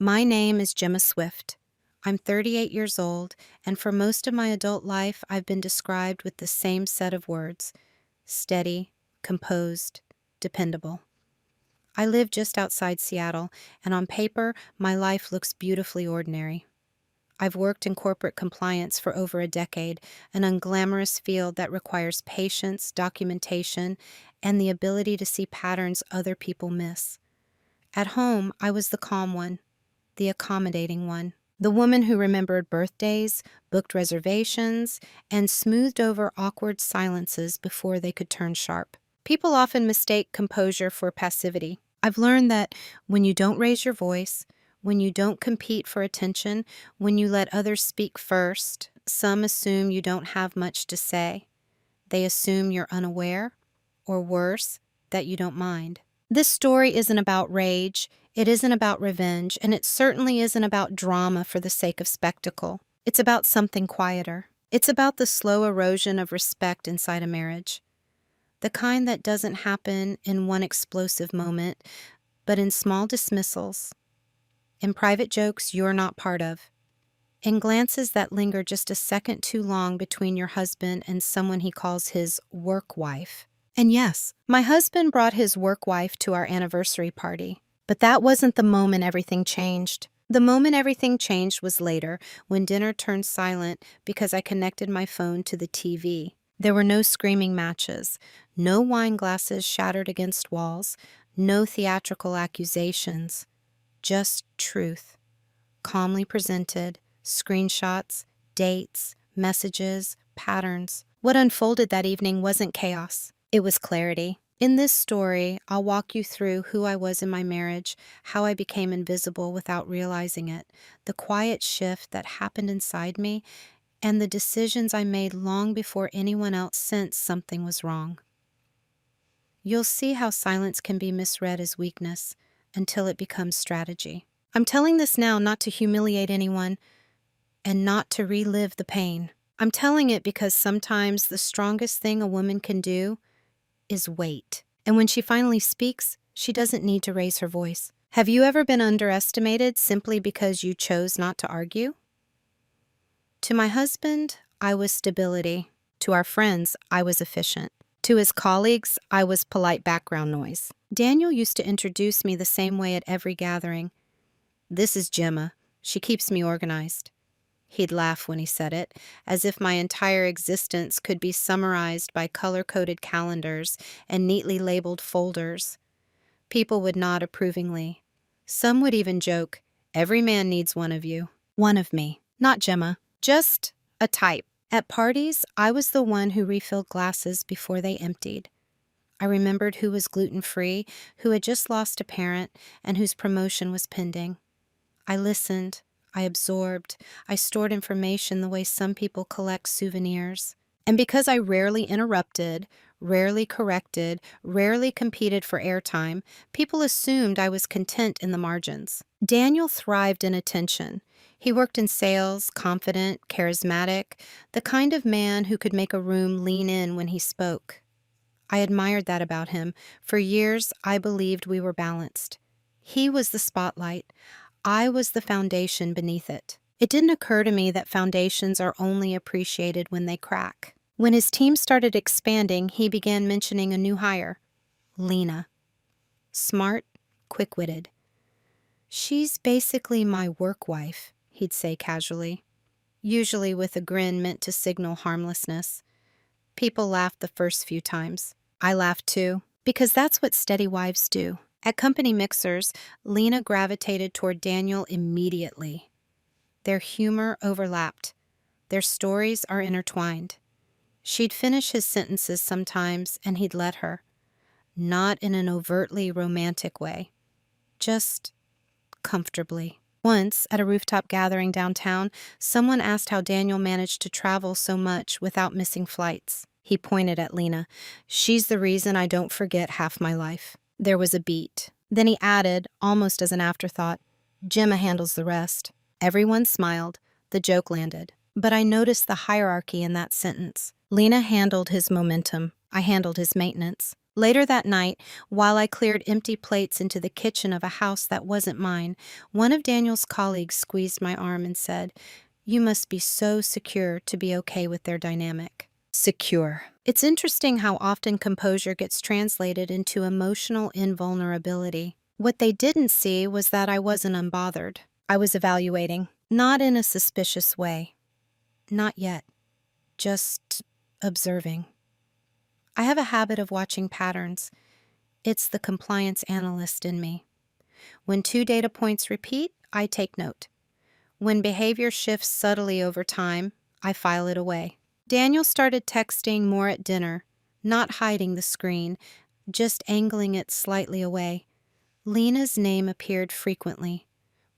My name is Gemma Swift. I'm 38 years old, and for most of my adult life, I've been described with the same set of words: steady, composed, dependable. I live just outside Seattle, and on paper, my life looks beautifully ordinary. I've worked in corporate compliance for over a decade, an unglamorous field that requires patience, documentation, and the ability to see patterns other people miss. At home, I was the calm one, the accommodating one, the woman who remembered birthdays, booked reservations, and smoothed over awkward silences before they could turn sharp. People often mistake composure for passivity. I've learned that when you don't raise your voice, when you don't compete for attention, when you let others speak first, some assume you don't have much to say. They assume you're unaware, or worse, that you don't mind. This story isn't about rage, it isn't about revenge, and it certainly isn't about drama for the sake of spectacle. It's about something quieter. It's about the slow erosion of respect inside a marriage. The kind that doesn't happen in one explosive moment, but in small dismissals, in private jokes you're not part of, in glances that linger just a second too long between your husband and someone he calls his work wife. And yes, my husband brought his work wife to our anniversary party, but that wasn't the moment everything changed. The moment everything changed was later, when dinner turned silent because I connected my phone to the TV. There were no screaming matches, no wine glasses shattered against walls, no theatrical accusations. Just truth, calmly presented, screenshots, dates, messages, patterns. What unfolded that evening wasn't chaos. It was clarity. In this story, I'll walk you through who I was in my marriage, how I became invisible without realizing it, the quiet shift that happened inside me, and the decisions I made long before anyone else sensed something was wrong. You'll see how silence can be misread as weakness until it becomes strategy. I'm telling this now not to humiliate anyone and not to relive the pain. I'm telling it because sometimes the strongest thing a woman can do is wait. And when she finally speaks, she doesn't need to raise her voice. Have you ever been underestimated simply because you chose not to argue? To my husband, I was stability. To our friends, I was efficient. To his colleagues, I was polite background noise. Daniel used to introduce me the same way at every gathering. "This is Gemma. She keeps me organized." He'd laugh when he said it, as if my entire existence could be summarized by color-coded calendars and neatly labeled folders. People would nod approvingly. Some would even joke, "Every man needs one of you." One of me, not Gemma, just a type. At parties, I was the one who refilled glasses before they emptied. I remembered who was gluten-free, who had just lost a parent, and whose promotion was pending. I listened, I absorbed, I stored information the way some people collect souvenirs. And because I rarely interrupted, rarely corrected, rarely competed for airtime, people assumed I was content in the margins. Daniel thrived in attention. He worked in sales, confident, charismatic, the kind of man who could make a room lean in when he spoke. I admired that about him. For years, I believed we were balanced. He was the spotlight. I was the foundation beneath it. It didn't occur to me that foundations are only appreciated when they crack. When his team started expanding, he began mentioning a new hire, Lena. Smart, quick-witted. "She's basically my work wife," he'd say casually, usually with a grin meant to signal harmlessness. People laughed the first few times. I laughed too, because that's what steady wives do. At company mixers, Lena gravitated toward Daniel immediately. Their humor overlapped. Their stories are intertwined. She'd finish his sentences sometimes, and he'd let her. Not in an overtly romantic way. Just comfortably. Once, at a rooftop gathering downtown, someone asked how Daniel managed to travel so much without missing flights. He pointed at Lena. "She's the reason I don't forget half my life." There was a beat. Then he added, almost as an afterthought, "Gemma handles the rest." Everyone smiled. The joke landed. But I noticed the hierarchy in that sentence. Lena handled his momentum. I handled his maintenance. Later that night, while I cleared empty plates into the kitchen of a house that wasn't mine, one of Daniel's colleagues squeezed my arm and said, "You must be so secure to be okay with their dynamic." Secure. It's interesting how often composure gets translated into emotional invulnerability. What they didn't see was that I wasn't unbothered. I was evaluating, not in a suspicious way. Not yet. Just observing. I have a habit of watching patterns. It's the compliance analyst in me. When 2 data points repeat, I take note. When behavior shifts subtly over time, I file it away. Daniel started texting more at dinner, not hiding the screen, just angling it slightly away. Lena's name appeared frequently.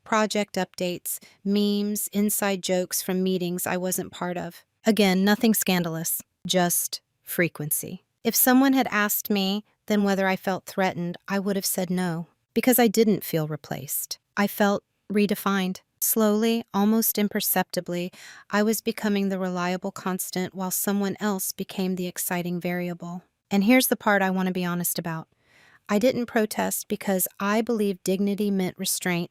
Project updates, memes, inside jokes from meetings I wasn't part of. Again, nothing scandalous, just frequency. If someone had asked me then whether I felt threatened, I would have said no, because I didn't feel replaced. I felt redefined. Slowly, almost imperceptibly, I was becoming the reliable constant while someone else became the exciting variable. And here's the part I want to be honest about. I didn't protest because I believed dignity meant restraint.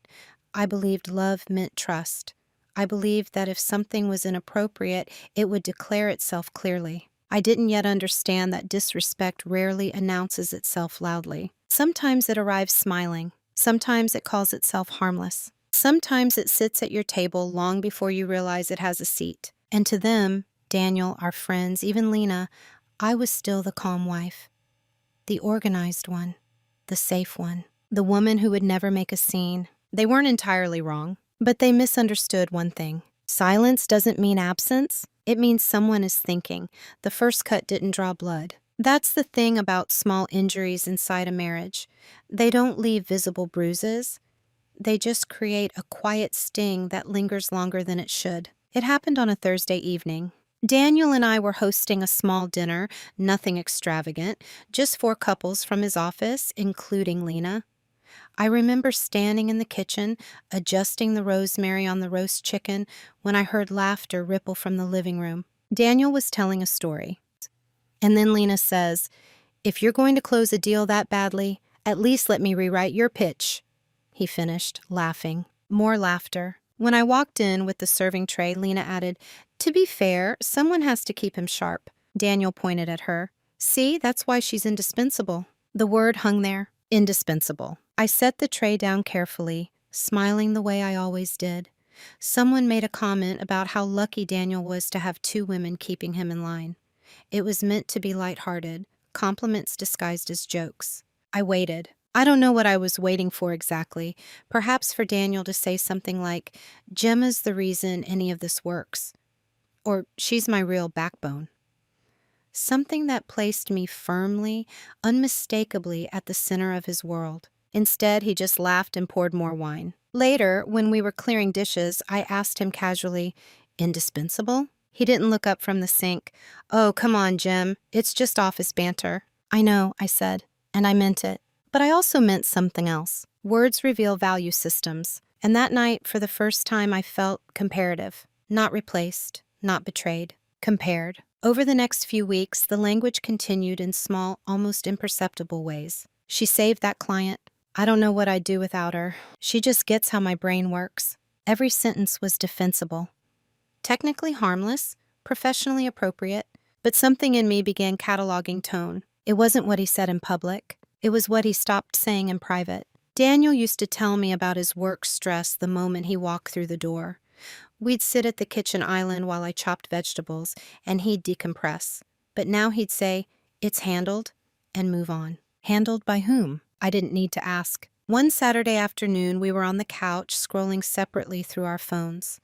I believed love meant trust. I believed that if something was inappropriate, it would declare itself clearly. I didn't yet understand that disrespect rarely announces itself loudly. Sometimes it arrives smiling. Sometimes it calls itself harmless. Sometimes it sits at your table long before you realize it has a seat. And to them, Daniel, our friends, even Lena, I was still the calm wife. The organized one. The safe one. The woman who would never make a scene. They weren't entirely wrong, but they misunderstood one thing. Silence doesn't mean absence. It means someone is thinking. The first cut didn't draw blood. That's the thing about small injuries inside a marriage. They don't leave visible bruises. They just create a quiet sting that lingers longer than it should. It happened on a Thursday evening. Daniel and I were hosting a small dinner, nothing extravagant, just 4 couples from his office, including Lena. I remember standing in the kitchen, adjusting the rosemary on the roast chicken, when I heard laughter ripple from the living room. Daniel was telling a story. And then Lena says, "If you're going to close a deal that badly, at least let me rewrite your pitch." He finished, laughing. More laughter. When I walked in with the serving tray, Lena added, "To be fair, someone has to keep him sharp." Daniel pointed at her. "See, that's why she's indispensable." The word hung there. Indispensable. I set the tray down carefully, smiling the way I always did. Someone made a comment about how lucky Daniel was to have 2 women keeping him in line. It was meant to be lighthearted, compliments disguised as jokes. I waited. I don't know what I was waiting for exactly. Perhaps for Daniel to say something like, "Gemma's the reason any of this works." Or, "She's my real backbone." Something that placed me firmly, unmistakably at the center of his world. Instead, he just laughed and poured more wine. Later, when we were clearing dishes, I asked him casually, "Indispensable?" He didn't look up from the sink. "Oh, come on, Jim. It's just office banter." "I know," I said, and I meant it. But I also meant something else. Words reveal value systems. And that night, for the first time, I felt comparative. Not replaced, not betrayed. Compared. Over the next few weeks, the language continued in small, almost imperceptible ways. "She saved that client. I don't know what I'd do without her. She just gets how my brain works." Every sentence was defensible. Technically harmless, professionally appropriate, but something in me began cataloging tone. It wasn't what he said in public. It was what he stopped saying in private. Daniel used to tell me about his work stress the moment he walked through the door. We'd sit at the kitchen island while I chopped vegetables, and he'd decompress. But now he'd say, "It's handled," and move on. Handled by whom? I didn't need to ask. One Saturday afternoon, we were on the couch, scrolling separately through our phones.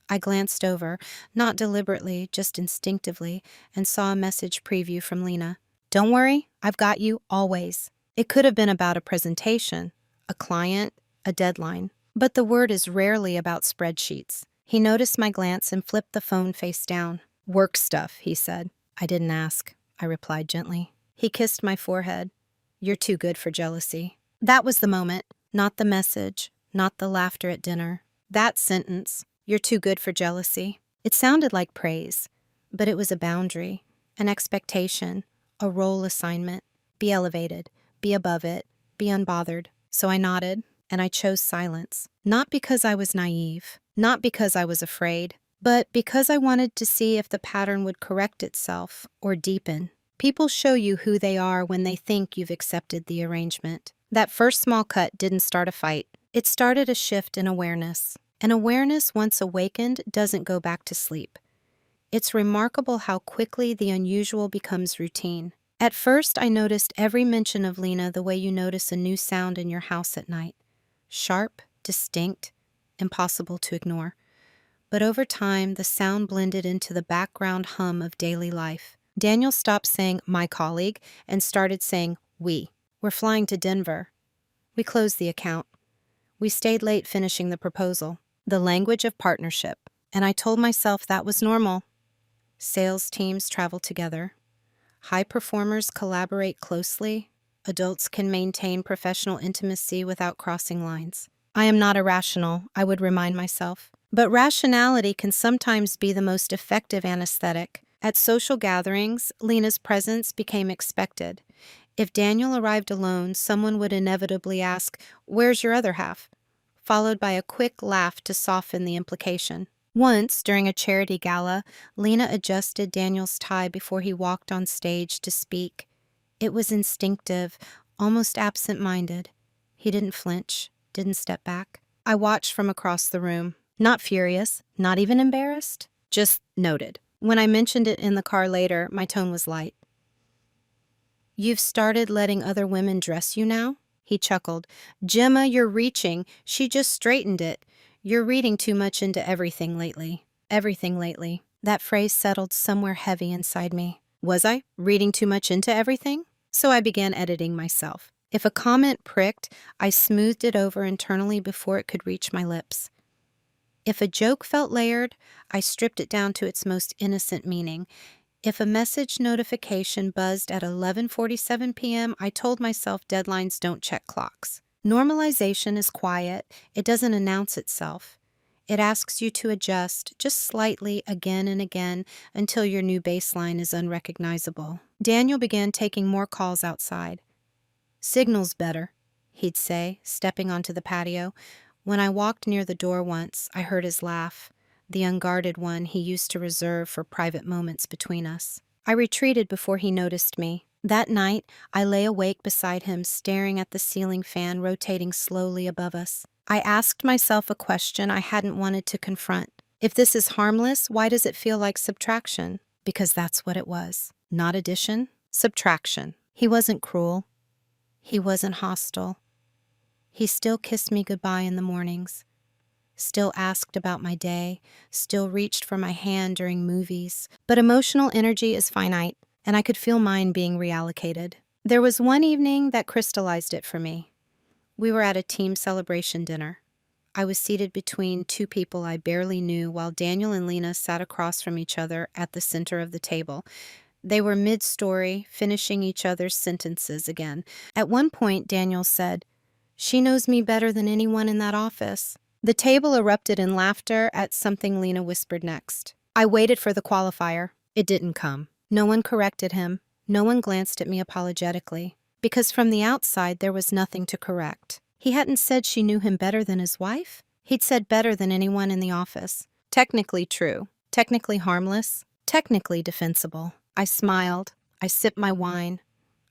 I glanced over, not deliberately, just instinctively, and saw a message preview from Lena. "Don't worry, I've got you, always." It could have been about a presentation, a client, a deadline. But the word is rarely about spreadsheets. He noticed my glance and flipped the phone face down. "Work stuff," he said. "I didn't ask," I replied gently. He kissed my forehead. "You're too good for jealousy." That was the moment, not the message, not the laughter at dinner. That sentence, "You're too good for jealousy." It sounded like praise, but it was a boundary, an expectation, a role assignment. Be elevated, be above it, be unbothered. So I nodded, and I chose silence. Not because I was naive, not because I was afraid, but because I wanted to see if the pattern would correct itself or deepen. People show you who they are when they think you've accepted the arrangement. That first small cut didn't start a fight. It started a shift in awareness. And awareness, once awakened, doesn't go back to sleep. It's remarkable how quickly the unusual becomes routine. At first, I noticed every mention of Lena the way you notice a new sound in your house at night. Sharp, distinct, impossible to ignore. But over time, the sound blended into the background hum of daily life. Daniel stopped saying, "my colleague," and started saying, "we." "We're flying to Denver." We closed the account. We stayed late finishing the proposal. The language of partnership. And I told myself that was normal. Sales teams travel together. High performers collaborate closely. Adults can maintain professional intimacy without crossing lines. I am not irrational, I would remind myself. But rationality can sometimes be the most effective anesthetic. At social gatherings, Lena's presence became expected. If Daniel arrived alone, someone would inevitably ask, "Where's your other half?" followed by a quick laugh to soften the implication. Once, during a charity gala, Lena adjusted Daniel's tie before he walked on stage to speak. It was instinctive, almost absent-minded. He didn't flinch, didn't step back. I watched from across the room. Not furious, not even embarrassed, just noted. When I mentioned it in the car later, my tone was light. "You've started letting other women dress you now?" He chuckled. "Gemma, you're reaching. She just straightened it. You're reading too much into everything lately." Everything lately. That phrase settled somewhere heavy inside me. Was I reading too much into everything? So I began editing myself. If a comment pricked, I smoothed it over internally before it could reach my lips. If a joke felt layered, I stripped it down to its most innocent meaning. If a message notification buzzed at 11:47 p.m., I told myself deadlines don't check clocks. Normalization is quiet. It doesn't announce itself. It asks you to adjust, just slightly, again and again, until your new baseline is unrecognizable. Daniel began taking more calls outside. "Signal's better," he'd say, stepping onto the patio. When I walked near the door once, I heard his laugh, the unguarded one he used to reserve for private moments between us. I retreated before he noticed me. That night, I lay awake beside him, staring at the ceiling fan rotating slowly above us. I asked myself a question I hadn't wanted to confront. If this is harmless, why does it feel like subtraction? Because that's what it was. Not addition, subtraction. He wasn't cruel. He wasn't hostile. He still kissed me goodbye in the mornings. Still asked about my day, still reached for my hand during movies. But emotional energy is finite, and I could feel mine being reallocated. There was one evening that crystallized it for me. We were at a team celebration dinner. I was seated between two people I barely knew while Daniel and Lena sat across from each other at the center of the table. They were mid-story, finishing each other's sentences again. At one point, Daniel said, "She knows me better than anyone in that office." The table erupted in laughter at something Lena whispered next. I waited for the qualifier. It didn't come. No one corrected him. No one glanced at me apologetically. Because from the outside, there was nothing to correct. He hadn't said she knew him better than his wife. He'd said better than anyone in the office. Technically true. Technically harmless. Technically defensible. I smiled. I sipped my wine.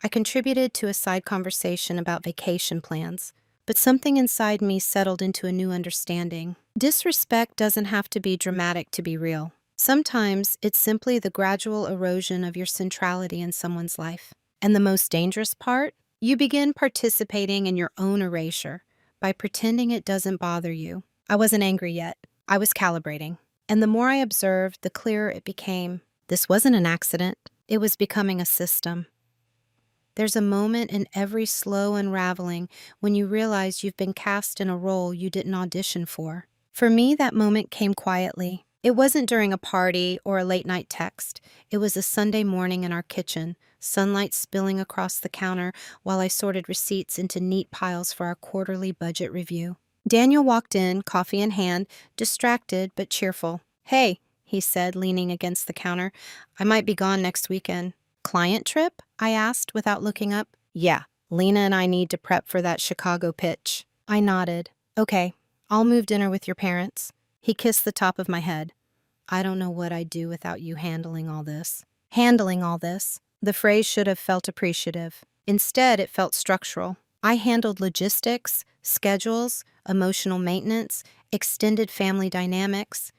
I contributed to a side conversation about vacation plans. But something inside me settled into a new understanding. Disrespect doesn't have to be dramatic to be real. Sometimes it's simply the gradual erosion of your centrality in someone's life. And the most dangerous part? You begin participating in your own erasure by pretending it doesn't bother you. I wasn't angry yet. I was calibrating. And the more I observed, the clearer it became. This wasn't an accident. It was becoming a system. There's a moment in every slow unraveling when you realize you've been cast in a role you didn't audition for. For me, that moment came quietly. It wasn't during a party or a late-night text. It was a Sunday morning in our kitchen, sunlight spilling across the counter while I sorted receipts into neat piles for our quarterly budget review. Daniel walked in, coffee in hand, distracted but cheerful. "Hey," he said, leaning against the counter. "I might be gone next weekend." "Client trip?" I asked without looking up. Yeah, Lena and I need to prep for that Chicago pitch. I nodded. Okay, I'll move dinner with your parents. He kissed the top of my head. I don't know what I'd do without you handling all this. Handling all this. The phrase should have felt appreciative. Instead, it felt structural. I handled logistics, schedules, emotional maintenance, extended family dynamics,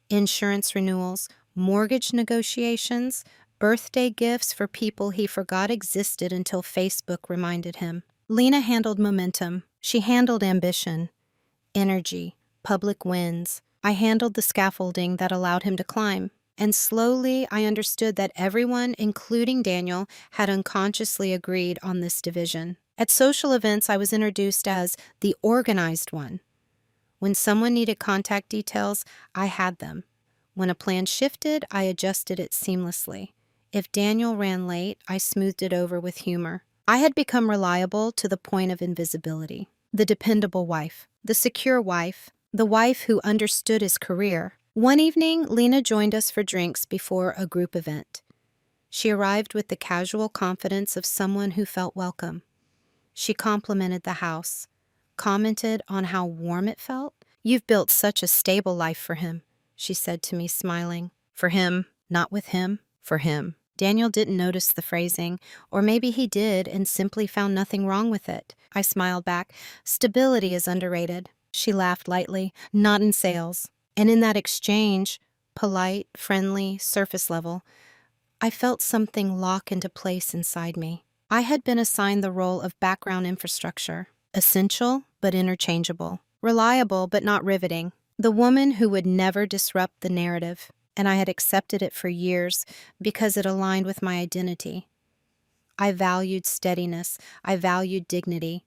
insurance renewals, mortgage negotiations, birthday gifts for people he forgot existed until Facebook reminded him. Lena handled momentum. She handled ambition, energy, public wins. I handled the scaffolding that allowed him to climb. And slowly, I understood that everyone, including Daniel, had unconsciously agreed on this division. At social events, I was introduced as the organized one. When someone needed contact details, I had them. When a plan shifted, I adjusted it seamlessly. If Daniel ran late, I smoothed it over with humor. I had become reliable to the point of invisibility. The dependable wife, the secure wife, the wife who understood his career. One evening, Lena joined us for drinks before a group event. She arrived with the casual confidence of someone who felt welcome. She complimented the house, commented on how warm it felt. You've built such a stable life for him, she said to me, smiling. For him, not with him, for him. Daniel didn't notice the phrasing, or maybe he did and simply found nothing wrong with it. I smiled back. Stability is underrated. She laughed lightly. Not in sales. And in that exchange, polite, friendly, surface level, I felt something lock into place inside me. I had been assigned the role of background infrastructure, essential but interchangeable, reliable but not riveting, the woman who would never disrupt the narrative, and I had accepted it for years because it aligned with my identity. I valued steadiness, I valued dignity.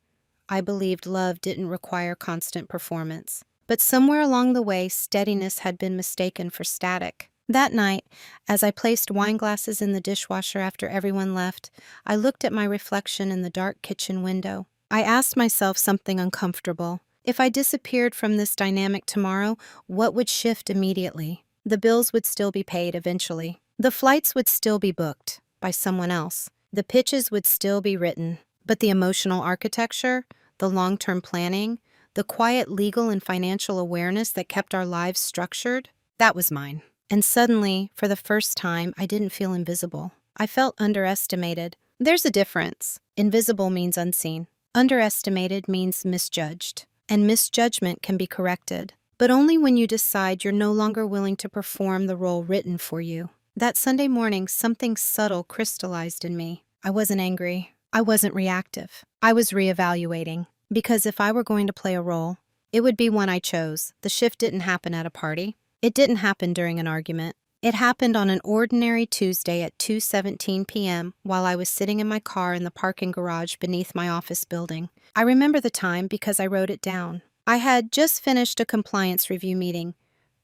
I believed love didn't require constant performance. But somewhere along the way, steadiness had been mistaken for static. That night, as I placed wine glasses in the dishwasher after everyone left, I looked at my reflection in the dark kitchen window. I asked myself something uncomfortable. If I disappeared from this dynamic tomorrow, what would shift immediately? The bills would still be paid eventually. The flights would still be booked by someone else. The pitches would still be written. But the emotional architecture, the long-term planning, the quiet legal and financial awareness that kept our lives structured, that was mine. And suddenly, for the first time, I didn't feel invisible. I felt underestimated. There's a difference. Invisible means unseen. Underestimated means misjudged. And misjudgment can be corrected, but only when you decide you're no longer willing to perform the role written for you. That Sunday morning, something subtle crystallized in me. I wasn't angry. I wasn't reactive. I was reevaluating. Because if I were going to play a role, it would be one I chose. The shift didn't happen at a party. It didn't happen during an argument. It happened on an ordinary Tuesday at 2:17 p.m. while I was sitting in my car in the parking garage beneath my office building. I remember the time because I wrote it down. I had just finished a compliance review meeting,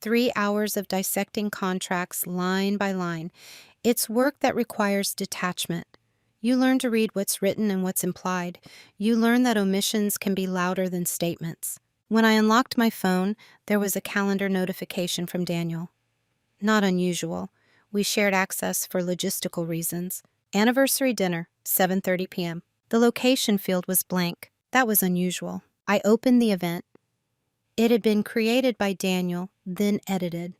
3 hours of dissecting contracts line by line. It's work that requires detachment. You learn to read what's written and what's implied. You learn that omissions can be louder than statements. When I unlocked my phone, there was a calendar notification from Daniel. Not unusual. We shared access for logistical reasons. Anniversary dinner, 7:30 p.m. The location field was blank. That was unusual. I opened the event. It had been created by Daniel, then edited.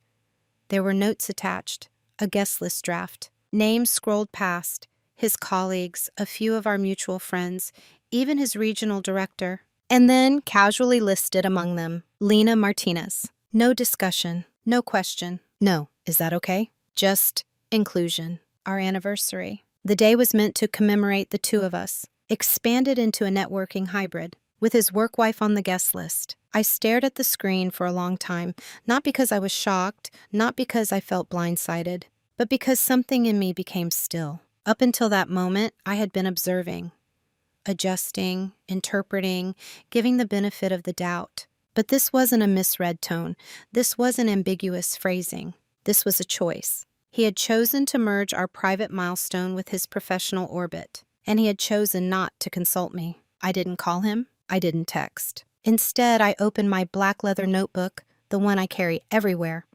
There were notes attached, a guest list draft. Names scrolled past, his colleagues, a few of our mutual friends, even his regional director. And then, casually listed among them, Lena Martinez. No discussion, no question. No, is that okay? Just inclusion. Our anniversary. The day was meant to commemorate the two of us, expanded into a networking hybrid, with his work wife on the guest list. I stared at the screen for a long time, not because I was shocked, not because I felt blindsided, but because something in me became still. Up until that moment, I had been observing, adjusting, interpreting, giving the benefit of the doubt. But this wasn't a misread tone. This wasn't ambiguous phrasing. This was a choice. He had chosen to merge our private milestone with his professional orbit, and he had chosen not to consult me. I didn't call him. I didn't text. Instead, I opened my black leather notebook, the one I carry everywhere,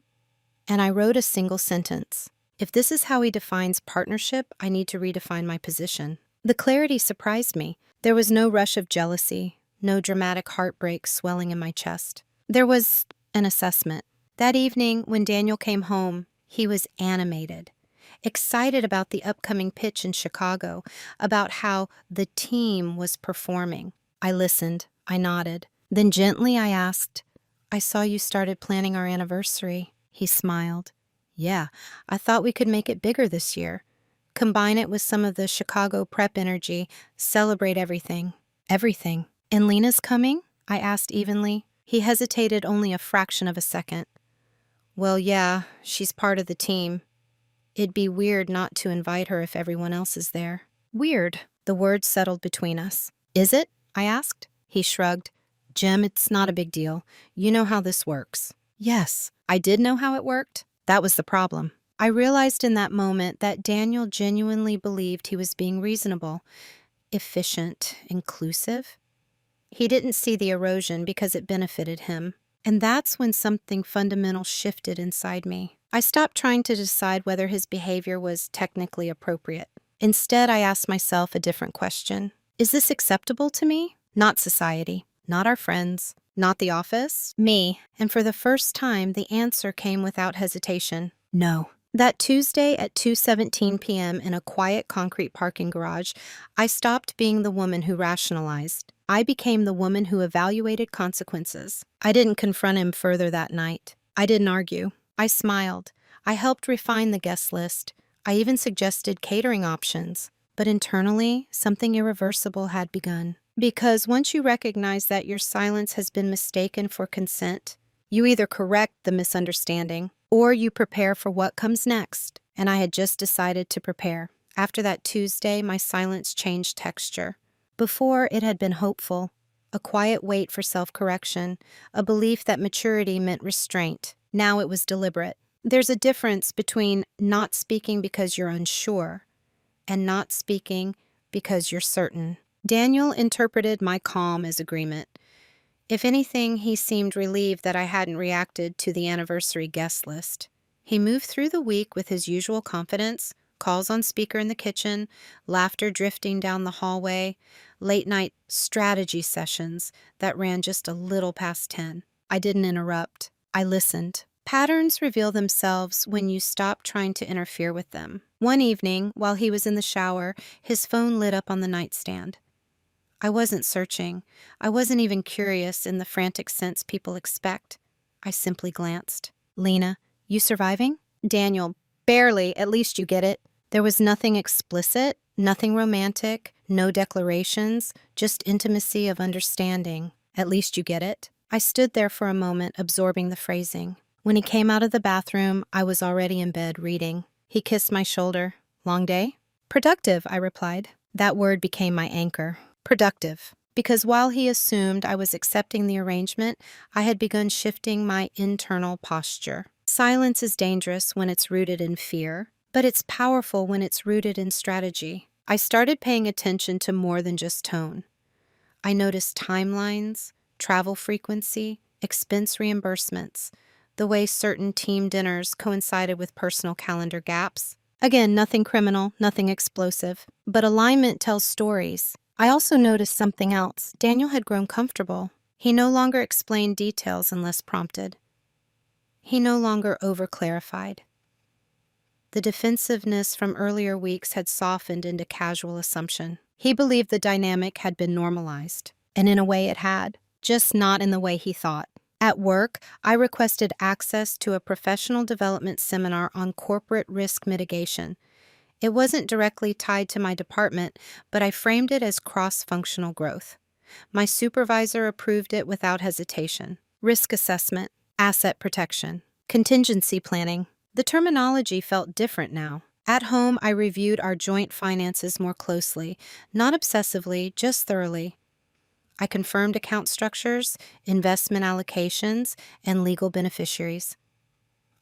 and I wrote a single sentence. If this is how he defines partnership, I need to redefine my position. The clarity surprised me. There was no rush of jealousy, no dramatic heartbreak swelling in my chest. There was an assessment. That evening, when Daniel came home, he was animated, excited about the upcoming pitch in Chicago, about how the team was performing. I listened. I nodded. Then gently I asked, "I saw you started planning our anniversary." He smiled. "Yeah, I thought we could make it bigger this year. Combine it with some of the Chicago prep energy, celebrate everything." Everything. "And Lena's coming?" I asked evenly. He hesitated only a fraction of a second. "Well, yeah, she's part of the team. It'd be weird not to invite her if everyone else is there." Weird. The words settled between us. "Is it?" I asked. He shrugged. "Jim, it's not a big deal. You know how this works." Yes, I did know how it worked. That was the problem. I realized in that moment that Daniel genuinely believed he was being reasonable, efficient, inclusive. He didn't see the erosion because it benefited him. And that's when something fundamental shifted inside me. I stopped trying to decide whether his behavior was technically appropriate. Instead, I asked myself a different question. Is this acceptable to me? Not society, not our friends, not the office, me. And for the first time, the answer came without hesitation. No. That Tuesday at 2:17 p.m. in a quiet concrete parking garage, I stopped being the woman who rationalized. I became the woman who evaluated consequences. I didn't confront him further that night. I didn't argue. I smiled. I helped refine the guest list. I even suggested catering options. But internally, something irreversible had begun. Because once you recognize that your silence has been mistaken for consent, you either correct the misunderstanding or you prepare for what comes next. And I had just decided to prepare. After that Tuesday, my silence changed texture. Before, it had been hopeful, a quiet wait for self-correction, a belief that maturity meant restraint. Now it was deliberate. There's a difference between not speaking because you're unsure and not speaking because you're certain. Daniel interpreted my calm as agreement. If anything, he seemed relieved that I hadn't reacted to the anniversary guest list. He moved through the week with his usual confidence, calls on speaker in the kitchen, laughter drifting down the hallway, late-night strategy sessions that ran just a little past 10. I didn't interrupt. I listened. Patterns reveal themselves when you stop trying to interfere with them. One evening, while he was in the shower, his phone lit up on the nightstand. I wasn't searching. I wasn't even curious in the frantic sense people expect. I simply glanced. "Lena, you surviving?" "Daniel, barely. At least you get it." There was nothing explicit, nothing romantic, no declarations, just intimacy of understanding. "At least you get it." I stood there for a moment, absorbing the phrasing. When he came out of the bathroom, I was already in bed reading. He kissed my shoulder. "Long day?" "Productive," I replied. That word became my anchor. Productive. Because while he assumed I was accepting the arrangement, I had begun shifting my internal posture. Silence is dangerous when it's rooted in fear, but it's powerful when it's rooted in strategy. I started paying attention to more than just tone. I noticed timelines, travel frequency, expense reimbursements, the way certain team dinners coincided with personal calendar gaps. Again, nothing criminal, nothing explosive, but alignment tells stories. I also noticed something else. Daniel had grown comfortable. He no longer explained details unless prompted. He no longer over-clarified. The defensiveness from earlier weeks had softened into casual assumption. He believed the dynamic had been normalized, and in a way it had, just not in the way he thought. At work, I requested access to a professional development seminar on corporate risk mitigation. It wasn't directly tied to my department, but I framed it as cross-functional growth. My supervisor approved it without hesitation. Risk assessment, asset protection, contingency planning. The terminology felt different now. At home, I reviewed our joint finances more closely, not obsessively, just thoroughly. I confirmed account structures, investment allocations, and legal beneficiaries.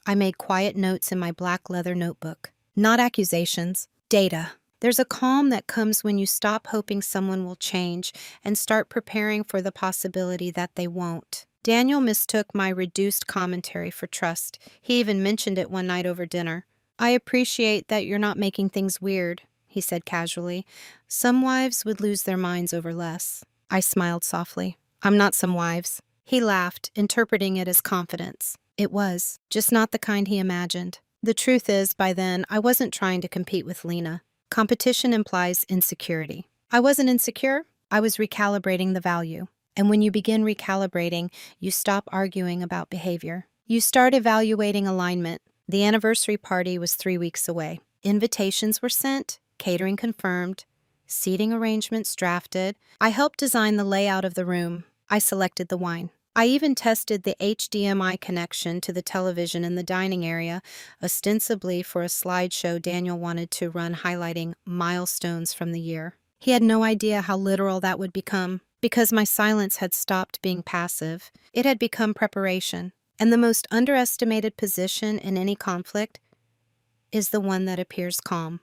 I made quiet notes in my black leather notebook. Not accusations, data. There's a calm that comes when you stop hoping someone will change and start preparing for the possibility that they won't. Daniel mistook my reduced commentary for trust. He even mentioned it one night over dinner. "I appreciate that you're not making things weird," he said casually. Some wives would lose their minds over less. I smiled softly. I'm not some wives. He laughed, interpreting it as confidence. It was, just not the kind he imagined. The truth is, by then, I wasn't trying to compete with Lena. Competition implies insecurity. I wasn't insecure. I was recalibrating the value. And when you begin recalibrating, you stop arguing about behavior. You start evaluating alignment. The anniversary party was 3 weeks away. Invitations were sent, catering confirmed, seating arrangements drafted. I helped design the layout of the room. I selected the wine. I even tested the HDMI connection to the television in the dining area, ostensibly for a slideshow Daniel wanted to run highlighting milestones from the year. He had no idea how literal that would become. Because my silence had stopped being passive, it had become preparation. And the most underestimated position in any conflict is the one that appears calm.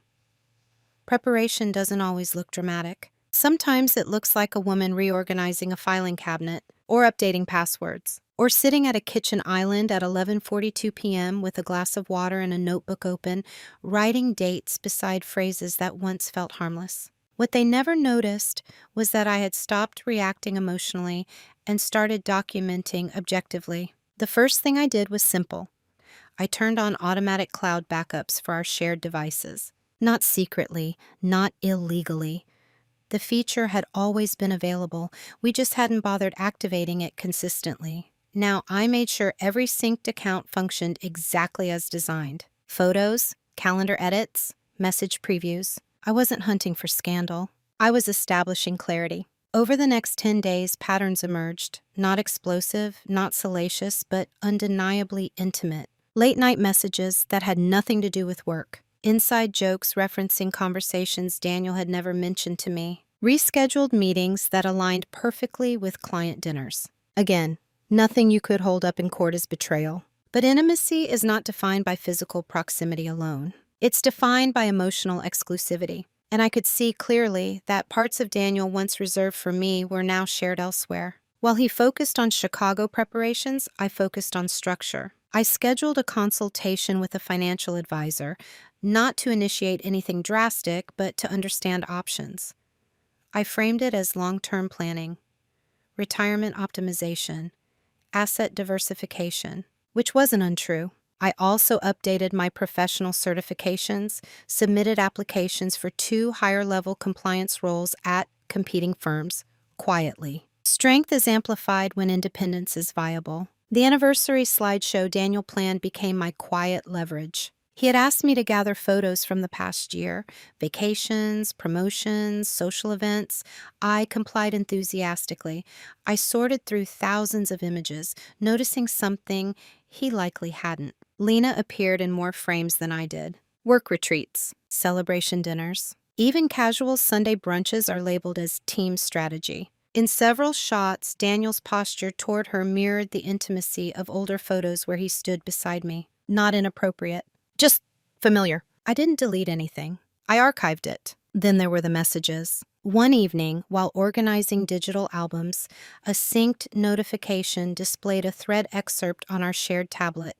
Preparation doesn't always look dramatic. Sometimes it looks like a woman reorganizing a filing cabinet, or updating passwords, or sitting at a kitchen island at 11:42 p.m. with a glass of water and a notebook open, writing dates beside phrases that once felt harmless. What they never noticed was that I had stopped reacting emotionally and started documenting objectively. The first thing I did was simple. I turned on automatic cloud backups for our shared devices. Not secretly, not illegally. The feature had always been available. We just hadn't bothered activating it consistently. Now I made sure every synced account functioned exactly as designed. Photos, calendar edits, message previews. I wasn't hunting for scandal. I was establishing clarity. Over the next 10 days, patterns emerged. Not explosive, not salacious, but undeniably intimate. Late-night messages that had nothing to do with work. Inside jokes referencing conversations Daniel had never mentioned to me. Rescheduled meetings that aligned perfectly with client dinners. Again, nothing you could hold up in court as betrayal. But intimacy is not defined by physical proximity alone. It's defined by emotional exclusivity. And I could see clearly that parts of Daniel once reserved for me were now shared elsewhere. While he focused on Chicago preparations, I focused on structure. I scheduled a consultation with a financial advisor, not to initiate anything drastic, but to understand options. I framed it as long-term planning, retirement optimization, asset diversification, which wasn't untrue. I also updated my professional certifications, submitted applications for 2 higher-level compliance roles at competing firms, quietly. Strength is amplified when independence is viable. The anniversary slideshow Daniel planned became my quiet leverage. He had asked me to gather photos from the past year, vacations, promotions, social events. I complied enthusiastically. I sorted through thousands of images, noticing something he likely hadn't. Lena appeared in more frames than I did. Work retreats, celebration dinners, even casual Sunday brunches are labeled as team strategy. In several shots, Daniel's posture toward her mirrored the intimacy of older photos where he stood beside me. Not inappropriate. Just familiar. I didn't delete anything. I archived it. Then there were the messages. One evening, while organizing digital albums, a synced notification displayed a thread excerpt on our shared tablet.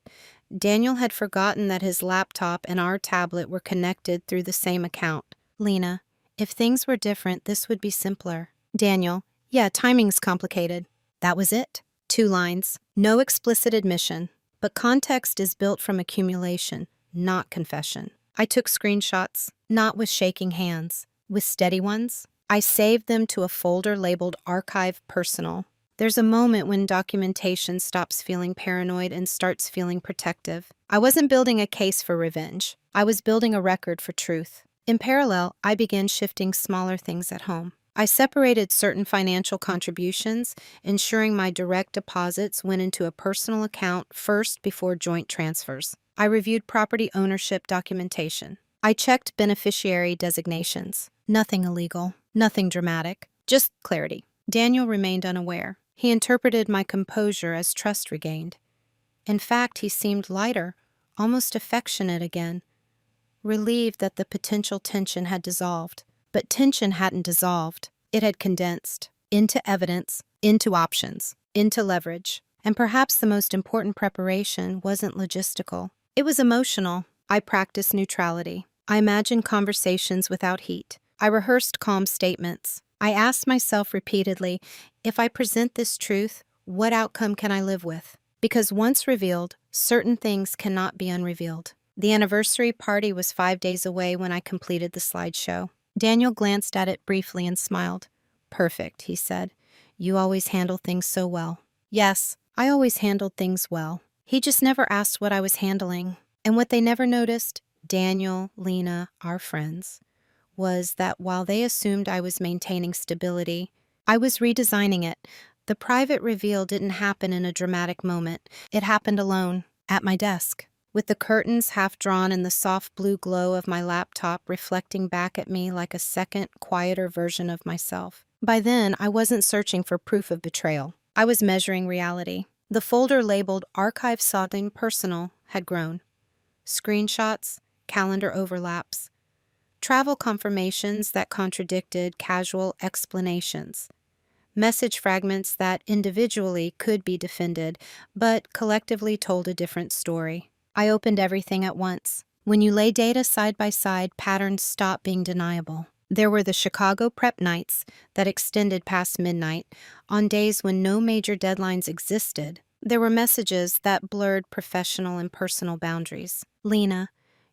Daniel had forgotten that his laptop and our tablet were connected through the same account. Lena, if things were different, this would be simpler. Daniel, yeah, timing's complicated. That was it. 2 lines. No explicit admission. But context is built from accumulation, not confession. I took screenshots, not with shaking hands, with steady ones. I saved them to a folder labeled Archive Personal. There's a moment when documentation stops feeling paranoid and starts feeling protective. I wasn't building a case for revenge. I was building a record for truth. In parallel, I began shifting smaller things at home. I separated certain financial contributions, ensuring my direct deposits went into a personal account first before joint transfers. I reviewed property ownership documentation. I checked beneficiary designations. Nothing illegal, nothing dramatic, just clarity. Daniel remained unaware. He interpreted my composure as trust regained. In fact, he seemed lighter, almost affectionate again, relieved that the potential tension had dissolved. But tension hadn't dissolved. It had condensed into evidence, into options, into leverage. And perhaps the most important preparation wasn't logistical. It was emotional. I practiced neutrality. I imagined conversations without heat. I rehearsed calm statements. I asked myself repeatedly, if I present this truth, what outcome can I live with? Because once revealed, certain things cannot be unrevealed. The anniversary party was 5 days away when I completed the slideshow. Daniel glanced at it briefly and smiled. Perfect, he said. You always handle things so well. Yes, I always handled things well. He just never asked what I was handling. And what they never noticed, Daniel, Lena, our friends, was that while they assumed I was maintaining stability, I was redesigning it. The private reveal didn't happen in a dramatic moment. It happened alone, at my desk, with the curtains half drawn and the soft blue glow of my laptop reflecting back at me like a second, quieter version of myself. By then, I wasn't searching for proof of betrayal. I was measuring reality. The folder labeled Archive Something Personal had grown. Screenshots, calendar overlaps, travel confirmations that contradicted casual explanations, message fragments that individually could be defended, but collectively told a different story. I opened everything at once. When you lay data side by side, patterns stop being deniable. There were the Chicago prep nights that extended past midnight, on days when no major deadlines existed. There were messages that blurred professional and personal boundaries. Lena,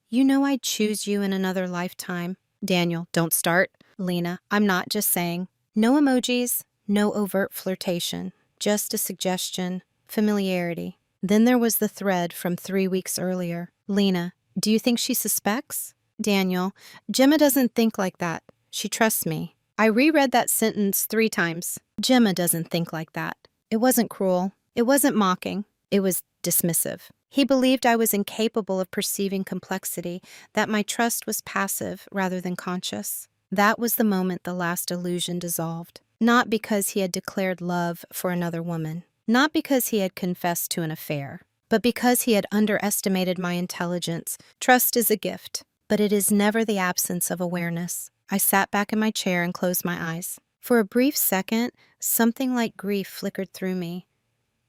you know I'd choose you in another lifetime. Daniel, don't start. Lena, I'm not just saying. No emojis, no overt flirtation, just a suggestion, familiarity. Then there was the thread from 3 weeks earlier. Lena, do you think she suspects? Daniel, Gemma doesn't think like that. She trusts me. I reread that sentence 3 times. Gemma doesn't think like that. It wasn't cruel. It wasn't mocking. It was dismissive. He believed I was incapable of perceiving complexity, that my trust was passive rather than conscious. That was the moment the last illusion dissolved. Not because he had declared love for another woman. Not because he had confessed to an affair. But because he had underestimated my intelligence. Trust is a gift, but it is never the absence of awareness. I sat back in my chair and closed my eyes. For a brief second, something like grief flickered through me.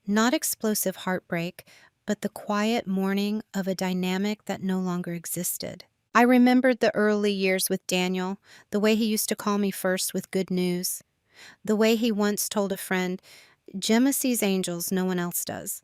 Not explosive heartbreak, but the quiet mourning of a dynamic that no longer existed. I remembered the early years with Daniel, the way he used to call me first with good news, the way he once told a friend, Gemma sees angels no one else does.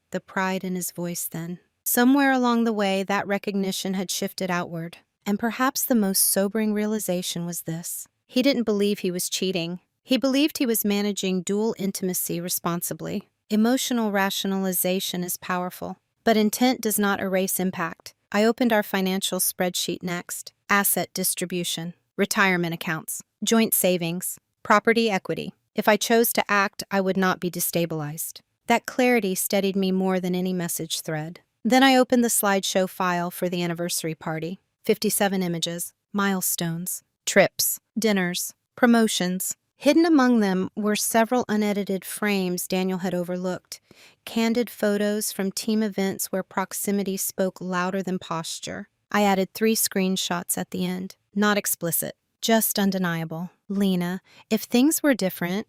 The pride in his voice then. Somewhere along the way, that recognition had shifted outward. And perhaps the most sobering realization was this. He didn't believe he was cheating. He believed he was managing dual intimacy responsibly. Emotional rationalization is powerful, but intent does not erase impact. I opened our financial spreadsheet next. Asset distribution, retirement accounts, joint savings, property equity. If I chose to act, I would not be destabilized. That clarity steadied me more than any message thread. Then I opened the slideshow file for the anniversary party. 57 images, milestones, trips, dinners, promotions. Hidden among them were several unedited frames Daniel had overlooked, candid photos from team events where proximity spoke louder than posture. I added 3 screenshots at the end, not explicit, just undeniable. Lena, if things were different...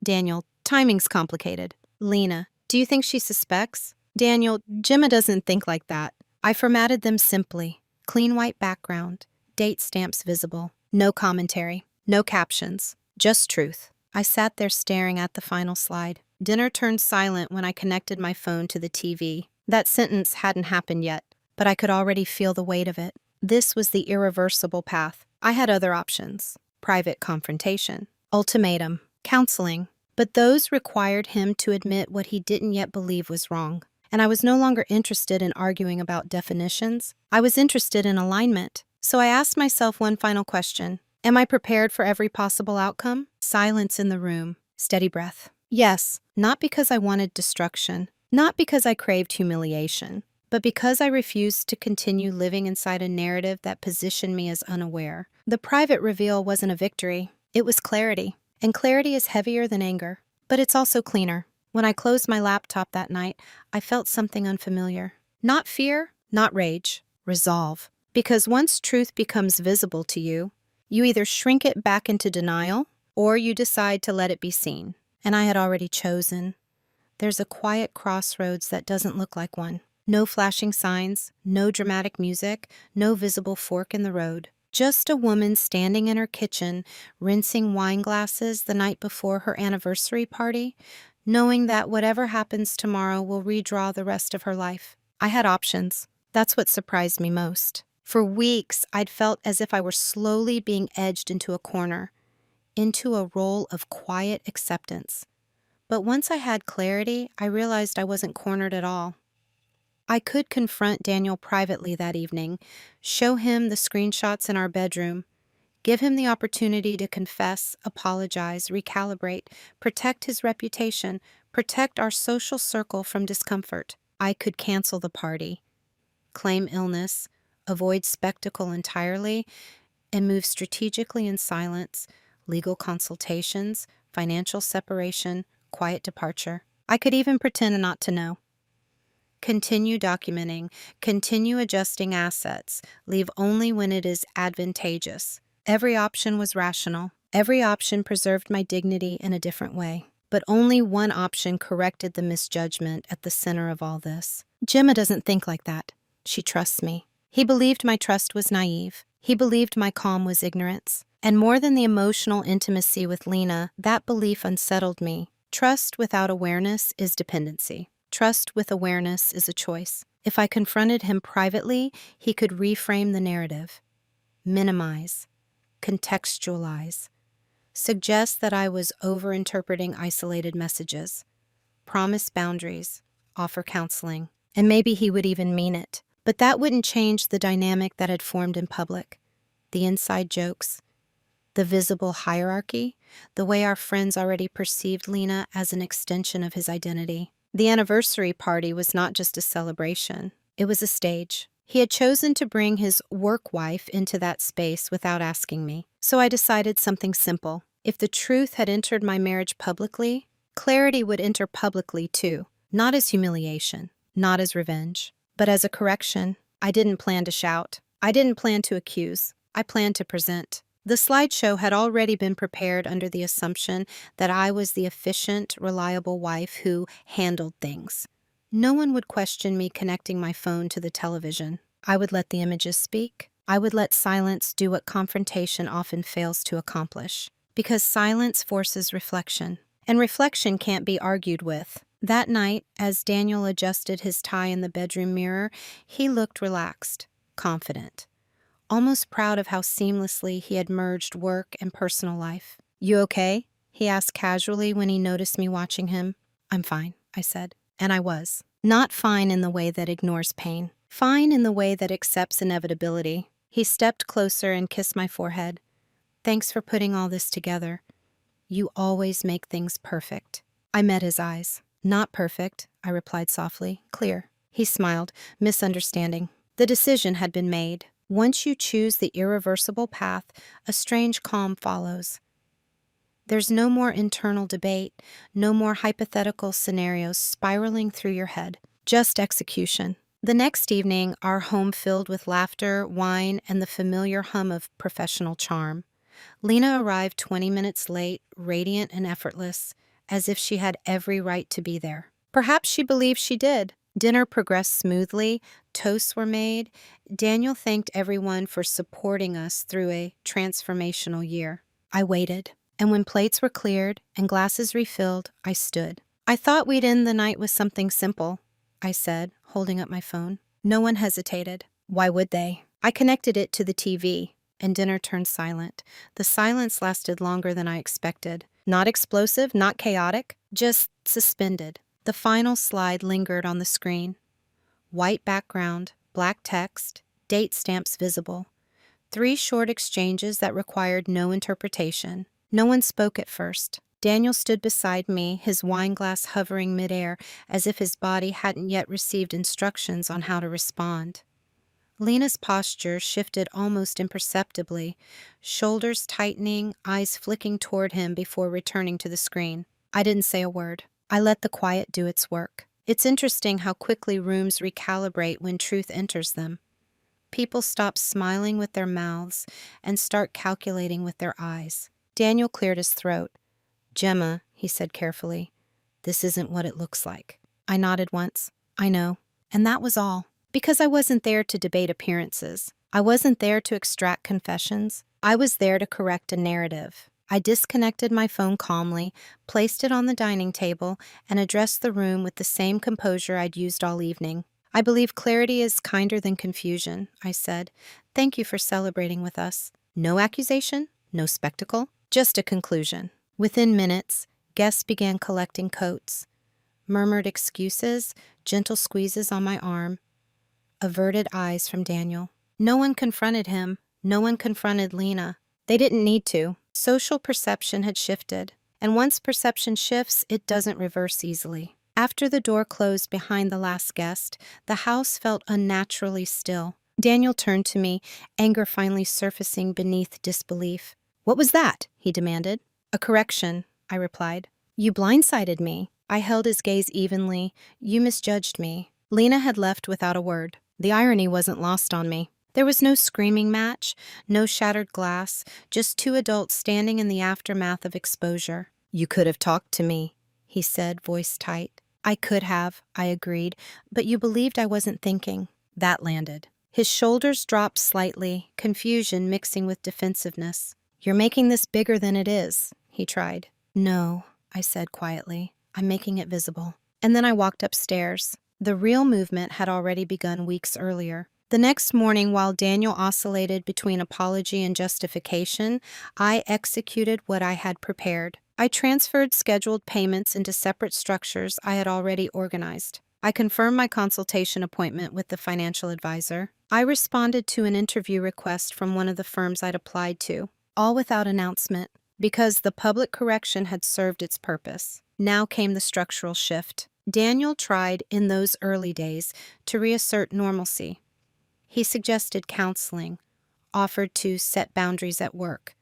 Daniel, timing's complicated. Lena, do you think she suspects? Daniel, Gemma doesn't think like that. I formatted them simply. Clean white background, date stamps visible, no commentary, no captions, just truth. I sat there staring at the final slide. Dinner turned silent when I connected my phone to the TV. That sentence hadn't happened yet, but I could already feel the weight of it. This was the irreversible path. I had other options. Private confrontation, ultimatum, counseling. But those required him to admit what he didn't yet believe was wrong. And I was no longer interested in arguing about definitions. I was interested in alignment. So I asked myself one final question. Am I prepared for every possible outcome? Silence in the room. Steady breath. Yes, not because I wanted destruction, not because I craved humiliation, but because I refused to continue living inside a narrative that positioned me as unaware. The private reveal wasn't a victory. It was clarity. And clarity is heavier than anger. But it's also cleaner. When I closed my laptop that night, I felt something unfamiliar. Not fear, not rage, resolve. Because once truth becomes visible to you, you either shrink it back into denial, or you decide to let it be seen. And I had already chosen. There's a quiet crossroads that doesn't look like one. No flashing signs, no dramatic music, no visible fork in the road. Just a woman standing in her kitchen, rinsing wine glasses the night before her anniversary party, knowing that whatever happens tomorrow will redraw the rest of her life. I had options. That's what surprised me most. For weeks, I'd felt as if I were slowly being edged into a corner, into a role of quiet acceptance. But once I had clarity, I realized I wasn't cornered at all. I could confront Daniel privately that evening, show him the screenshots in our bedroom, give him the opportunity to confess, apologize, recalibrate, protect his reputation, protect our social circle from discomfort. I could cancel the party, claim illness, avoid spectacle entirely, and move strategically in silence, legal consultations, financial separation, quiet departure. I could even pretend not to know. Continue documenting, continue adjusting assets, leave only when it is advantageous. Every option was rational. Every option preserved my dignity in a different way. But only one option corrected the misjudgment at the center of all this. Gemma doesn't think like that. She trusts me. He believed my trust was naive. He believed my calm was ignorance. And more than the emotional intimacy with Lena, that belief unsettled me. Trust without awareness is dependency. Trust with awareness is a choice. If I confronted him privately, he could reframe the narrative, minimize, contextualize, suggest that I was overinterpreting isolated messages, promise boundaries, offer counseling, and maybe he would even mean it. But that wouldn't change the dynamic that had formed in public, the inside jokes, the visible hierarchy, the way our friends already perceived Lena as an extension of his identity. The anniversary party was not just a celebration. It was a stage. He had chosen to bring his work wife into that space without asking me. So I decided something simple. If the truth had entered my marriage publicly, clarity would enter publicly too. Not as humiliation, not as revenge, but as a correction. I didn't plan to shout. I didn't plan to accuse. I planned to present. The slideshow had already been prepared under the assumption that I was the efficient, reliable wife who handled things. No one would question me connecting my phone to the television. I would let the images speak. I would let silence do what confrontation often fails to accomplish. Because silence forces reflection. And reflection can't be argued with. That night, as Daniel adjusted his tie in the bedroom mirror, he looked relaxed, confident. Almost proud of how seamlessly he had merged work and personal life. "You okay?" he asked casually when he noticed me watching him. "I'm fine," I said. And I was. Not fine in the way that ignores pain. Fine in the way that accepts inevitability. He stepped closer and kissed my forehead. "Thanks for putting all this together. You always make things perfect." I met his eyes. "Not perfect," I replied softly. "Clear." He smiled, misunderstanding. The decision had been made. Once you choose the irreversible path, a strange calm follows. There's no more internal debate, no more hypothetical scenarios spiraling through your head, just execution. The next evening, our home filled with laughter, wine, and the familiar hum of professional charm. Lena arrived 20 minutes late, radiant and effortless, as if she had every right to be there. Perhaps she believed she did. Dinner progressed smoothly, toasts were made. Daniel thanked everyone for supporting us through a transformational year. I waited, and when plates were cleared and glasses refilled, I stood. "I thought we'd end the night with something simple," I said, holding up my phone. No one hesitated. Why would they? I connected it to the TV, and dinner turned silent. The silence lasted longer than I expected. Not explosive, not chaotic, just suspended. The final slide lingered on the screen. White background, black text, date stamps visible. 3 short exchanges that required no interpretation. No one spoke at first. Daniel stood beside me, his wine glass hovering midair, as if his body hadn't yet received instructions on how to respond. Lena's posture shifted almost imperceptibly, shoulders tightening, eyes flicking toward him before returning to the screen. I didn't say a word. I let the quiet do its work. It's interesting how quickly rooms recalibrate when truth enters them. People stop smiling with their mouths and start calculating with their eyes. Daniel cleared his throat. "Gemma," he said carefully, "this isn't what it looks like." I nodded once. "I know." And that was all. Because I wasn't there to debate appearances. I wasn't there to extract confessions. I was there to correct a narrative. I disconnected my phone calmly, placed it on the dining table, and addressed the room with the same composure I'd used all evening. I believe clarity is kinder than confusion, I said. Thank you for celebrating with us. No accusation, no spectacle, just a conclusion. Within minutes, guests began collecting coats, murmured excuses, gentle squeezes on my arm, averted eyes from Daniel. No one confronted him. No one confronted Lena. They didn't need to. Social perception had shifted, and once perception shifts, it doesn't reverse easily. After the door closed behind the last guest, the house felt unnaturally still. Daniel turned to me, anger finally surfacing beneath disbelief. "What was that?" he demanded. "A correction," I replied. "You blindsided me." I held his gaze evenly. "You misjudged me." Lena had left without a word. The irony wasn't lost on me. There was no screaming match, no shattered glass, just two adults standing in the aftermath of exposure. "You could have talked to me," he said, voice tight. "I could have," I agreed, "but you believed I wasn't thinking." That landed. His shoulders dropped slightly, confusion mixing with defensiveness. "You're making this bigger than it is," he tried. "No," I said quietly. "I'm making it visible." And then I walked upstairs. The real movement had already begun weeks earlier. The next morning, while Daniel oscillated between apology and justification, I executed what I had prepared. I transferred scheduled payments into separate structures I had already organized. I confirmed my consultation appointment with the financial advisor. I responded to an interview request from one of the firms I'd applied to, all without announcement, because the public correction had served its purpose. Now came the structural shift. Daniel tried, in those early days, to reassert normalcy. He suggested counseling, offered to set boundaries at work,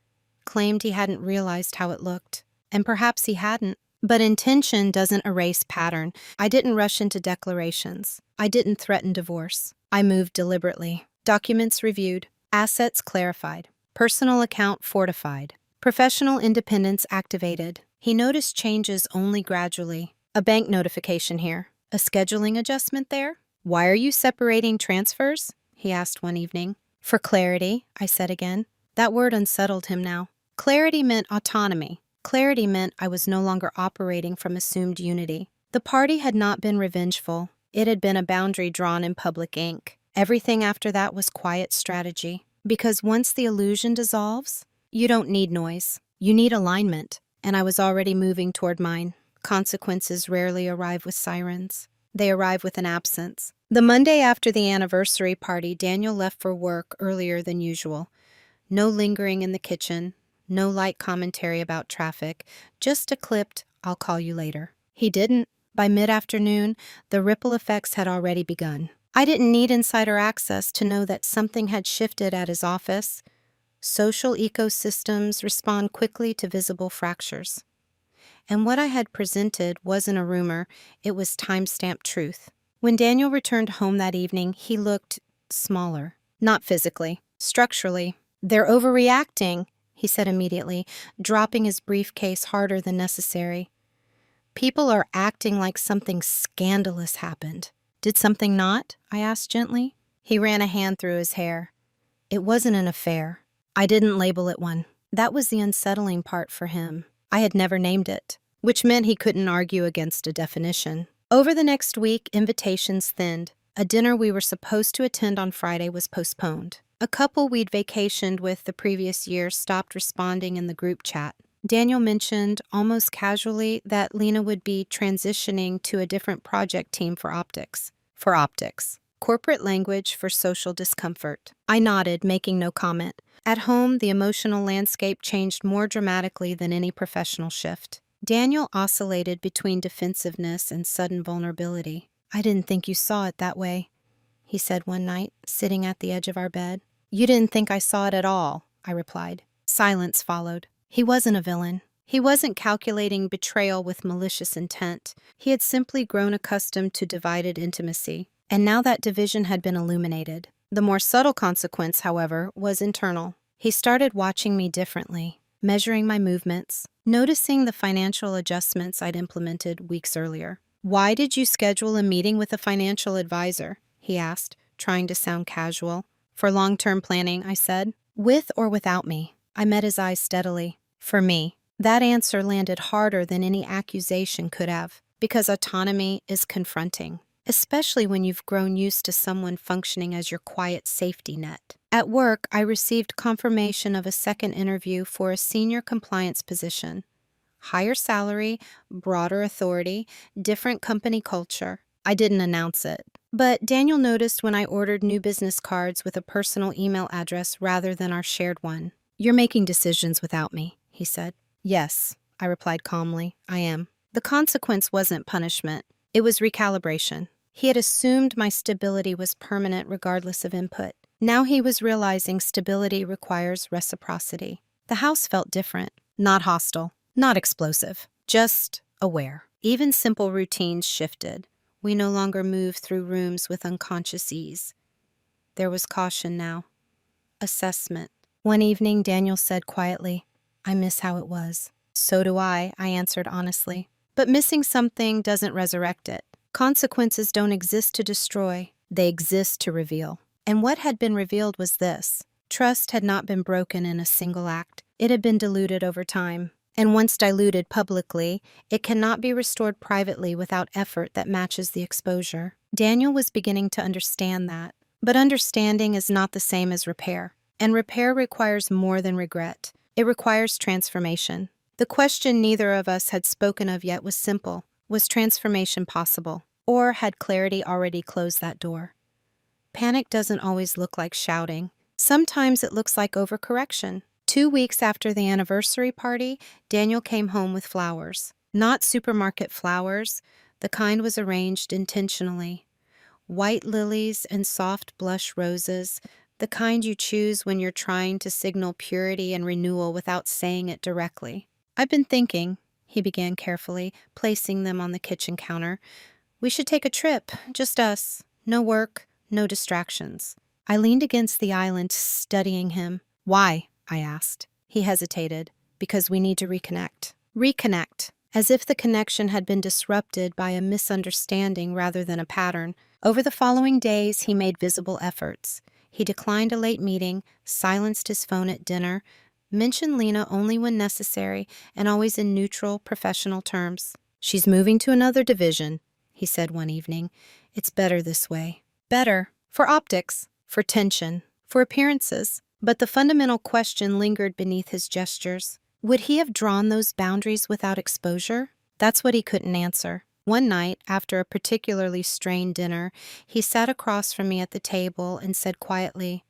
claimed he hadn't realized how it looked. And perhaps he hadn't. But intention doesn't erase pattern. I didn't rush into declarations. I didn't threaten divorce. I moved deliberately. Documents reviewed, assets clarified, personal account fortified, professional independence activated. He noticed changes only gradually. A bank notification here, a scheduling adjustment there. "Why are you separating transfers?" he asked one evening. "For clarity," I said again. That word unsettled him now. Clarity meant autonomy. Clarity meant I was no longer operating from assumed unity. The party had not been revengeful. It had been a boundary drawn in public ink. Everything after that was quiet strategy. Because once the illusion dissolves, you don't need noise. You need alignment. And I was already moving toward mine. Consequences rarely arrive with sirens. They arrive with an absence. The Monday after the anniversary party, Daniel left for work earlier than usual. No lingering in the kitchen, no light commentary about traffic, just a clipped, "I'll call you later." He didn't. By mid-afternoon, the ripple effects had already begun. I didn't need insider access to know that something had shifted at his office. Social ecosystems respond quickly to visible fractures. And what I had presented wasn't a rumor, it was time-stamped truth. When Daniel returned home that evening, he looked smaller. Not physically, structurally. "They're overreacting," he said immediately, dropping his briefcase harder than necessary. "People are acting like something scandalous happened." "Did something not?" I asked gently. He ran a hand through his hair. "It wasn't an affair. I didn't label it one." That was the unsettling part for him. I had never named it, which meant he couldn't argue against a definition. Over the next week, invitations thinned. A dinner we were supposed to attend on Friday was postponed. A couple we'd vacationed with the previous year stopped responding in the group chat. Daniel mentioned, almost casually, that Lena would be transitioning to a different project team for optics. For optics. Corporate language for social discomfort. I nodded, making no comment. At home, the emotional landscape changed more dramatically than any professional shift. Daniel oscillated between defensiveness and sudden vulnerability. "I didn't think you saw it that way," he said one night, sitting at the edge of our bed. "You didn't think I saw it at all," I replied. Silence followed. He wasn't a villain. He wasn't calculating betrayal with malicious intent. He had simply grown accustomed to divided intimacy, and now that division had been illuminated. The more subtle consequence, however, was internal. He started watching me differently, measuring my movements, noticing the financial adjustments I'd implemented weeks earlier. "Why did you schedule a meeting with a financial advisor?" he asked, trying to sound casual. "For long-term planning," I said. "With or without me?" I met his eyes steadily. "For me." That answer landed harder than any accusation could have, because autonomy is confronting, especially when you've grown used to someone functioning as your quiet safety net. At work, I received confirmation of a second interview for a senior compliance position. Higher salary, broader authority, different company culture. I didn't announce it. But Daniel noticed when I ordered new business cards with a personal email address rather than our shared one. "You're making decisions without me," he said. "Yes," I replied calmly, "I am." The consequence wasn't punishment. It was recalibration. He had assumed my stability was permanent regardless of input. Now he was realizing stability requires reciprocity. The house felt different. Not hostile. Not explosive. Just aware. Even simple routines shifted. We no longer moved through rooms with unconscious ease. There was caution now. Assessment. One evening, Daniel said quietly, "I miss how it was." "So do I answered honestly. But missing something doesn't resurrect it. Consequences don't exist to destroy. They exist to reveal. And what had been revealed was this. Trust had not been broken in a single act. It had been diluted over time. And once diluted publicly, it cannot be restored privately without effort that matches the exposure. Daniel was beginning to understand that. But understanding is not the same as repair. And repair requires more than regret. It requires transformation. The question neither of us had spoken of yet was simple. Was transformation possible? Or had clarity already closed that door? Panic doesn't always look like shouting. Sometimes it looks like overcorrection. 2 weeks after the anniversary party, Daniel came home with flowers. Not supermarket flowers. The kind was arranged intentionally. White lilies and soft blush roses, the kind you choose when you're trying to signal purity and renewal without saying it directly. "I've been thinking," he began carefully, placing them on the kitchen counter. "We should take a trip, just us. No work, no distractions." I leaned against the island, studying him. "Why?" I asked. He hesitated. "Because we need to reconnect." Reconnect, as if the connection had been disrupted by a misunderstanding rather than a pattern. Over the following days, he made visible efforts. He declined a late meeting, silenced his phone at dinner, mentioned Lena only when necessary, and always in neutral, professional terms. "She's moving to another division," he said one evening. "It's better this way." Better. For optics. For tension. For appearances. But the fundamental question lingered beneath his gestures. Would he have drawn those boundaries without exposure? That's what he couldn't answer. One night, after a particularly strained dinner, he sat across from me at the table and said quietly,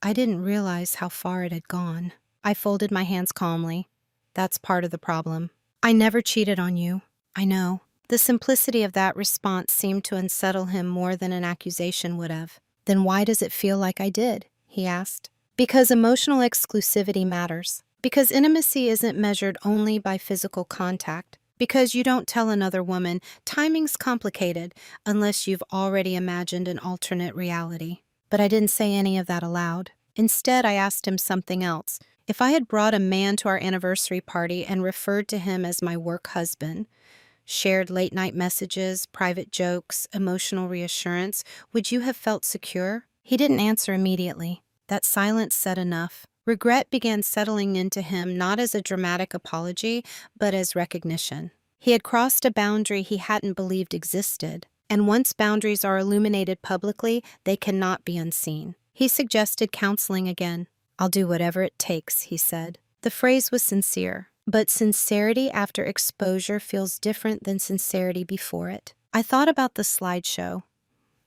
"I didn't realize how far it had gone." I folded my hands calmly. "That's part of the problem. I never cheated on you. I know." The simplicity of that response seemed to unsettle him more than an accusation would have. "Then why does it feel like I did?" he asked. "Because emotional exclusivity matters. Because intimacy isn't measured only by physical contact. Because you don't tell another woman, 'Timing's complicated,' unless you've already imagined an alternate reality." But I didn't say any of that aloud. Instead, I asked him something else. If I had brought a man to our anniversary party and referred to him as my work husband, shared late-night messages, private jokes, emotional reassurance, would you have felt secure? He didn't answer immediately. That silence said enough. Regret began settling into him not as a dramatic apology, but as recognition. He had crossed a boundary he hadn't believed existed, and once boundaries are illuminated publicly, they cannot be unseen. He suggested counseling again. "I'll do whatever it takes," he said. The phrase was sincere, but sincerity after exposure feels different than sincerity before it. I thought about the slideshow,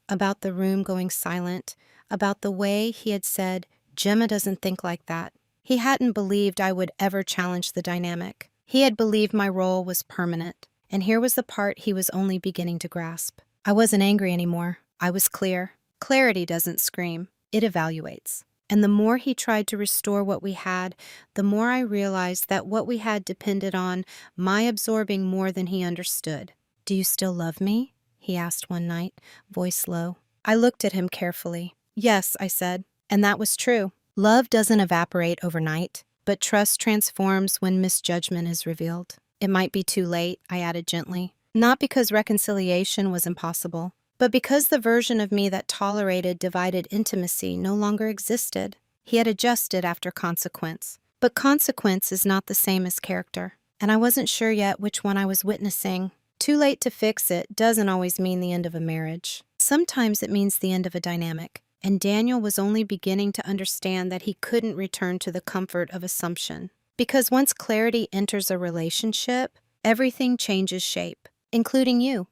about the room going silent, about the way he had said, "Gemma doesn't think like that." He hadn't believed I would ever challenge the dynamic. He had believed my role was permanent, and here was the part he was only beginning to grasp. I wasn't angry anymore. I was clear. Clarity doesn't scream. It evaluates. And the more he tried to restore what we had, the more I realized that what we had depended on my absorbing more than he understood. "Do you still love me?" he asked one night, voice low. I looked at him carefully. "Yes," I said, and that was true. Love doesn't evaporate overnight, but trust transforms when misjudgment is revealed. "It might be too late," I added gently. Not because reconciliation was impossible, but because the version of me that tolerated divided intimacy no longer existed. He had adjusted after consequence. But consequence is not the same as character, and I wasn't sure yet which one I was witnessing. Too late to fix it doesn't always mean the end of a marriage. Sometimes it means the end of a dynamic, and Daniel was only beginning to understand that he couldn't return to the comfort of assumption. Because once clarity enters a relationship, everything changes shape, including you.